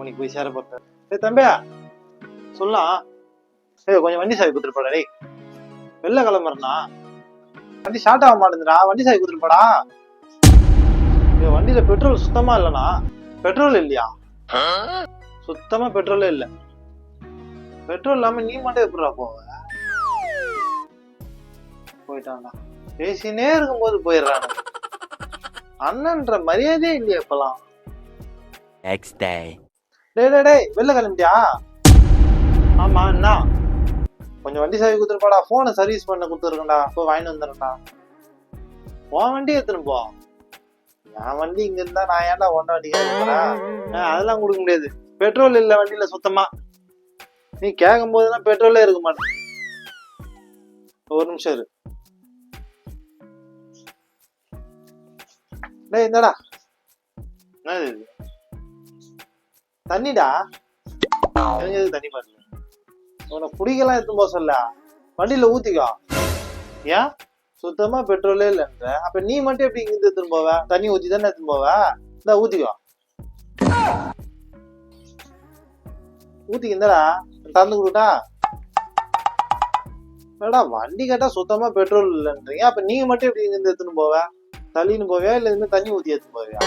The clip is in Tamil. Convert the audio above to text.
மணிக்கு போய் சேர போறேன். ஏய் தம்பியா சொல்லலாம். ஏய் கொஞ்சம் வண்டி சாவி கொடுத்துட்டு போடா. டேய் வெளில கிளம்புறேண்ணா, வண்டி ஸ்டார்ட் ஆக மாட்டேங்குதுடா. வண்டி சாவி கொடுத்துட்டு போடா. வண்டியில பெட்ரோல் சுத்தமா இல்லண்ணா. பெட்ரோல் இல்லையா? சுத்தமா பெட்ரோலே இல்ல. பெட்ரோல் இல்லாம நீ மட்டும் எப்படிடா போவ? போயிட்டான்டா. பேசினே இருக்கும்போது போயிடுறாங்க. அண்ணன்ற மரியாதையே இல்லையா இப்பெல்லாம். டேய் வெளில கிளம்பிட்டியா? ஆமா என்ன? கொஞ்சம் வண்டி சாவி கொடுத்துருப்பாடா. போனை சர்வீஸ் பண்ண கொடுத்துருக்கேன்டா. போய் வாங்கிட்டு வந்துடுறேன்டா. உன் வண்டி எடுத்துன்னு போ. என் வண்டி இங்க இருந்தா நான் ஏன்டா ஒன்றை வண்டி கேட்க அதெல்லாம் கொடுக்க முடியாது. பெட்ரோல் இல்ல வண்டியில சுத்தமா. நீ கேட்கும் போதுதான் பெட்ரோலே இருக்க மாட்டேன். ஒரு நிமிஷம் இரு. டேய் இந்தடா. என்னது இது? தண்ணிடா. தெரிஞ்சது தண்ணி பாரு. உனக்கு குடிக்கலாம் எடுத்து போக சொல்ல. வண்டியில ஊத்திக்கோ. ஏன் சுத்தமா பெட்ரோலே இல்லைன்ற அப்ப நீ மட்டும் எப்படி இங்க எடுத்துன்னு போவ? தண்ணி ஊத்தி தானே எடுத்துன்னு போவ. இந்த ஊத்திக்கோ. ஊத்திக்கிந்தடா தந்து கொடுட்டா. வண்டி கேட்டா சுத்தமா பெட்ரோல் இல்லைன்றீங்க. அப்ப நீங்க மட்டும் எப்படி இங்க எடுத்துன்னு போவ? தள்ளின்னு போவியா இல்ல இந்த தண்ணி ஊத்தி எடுத்துன்னு போவியா?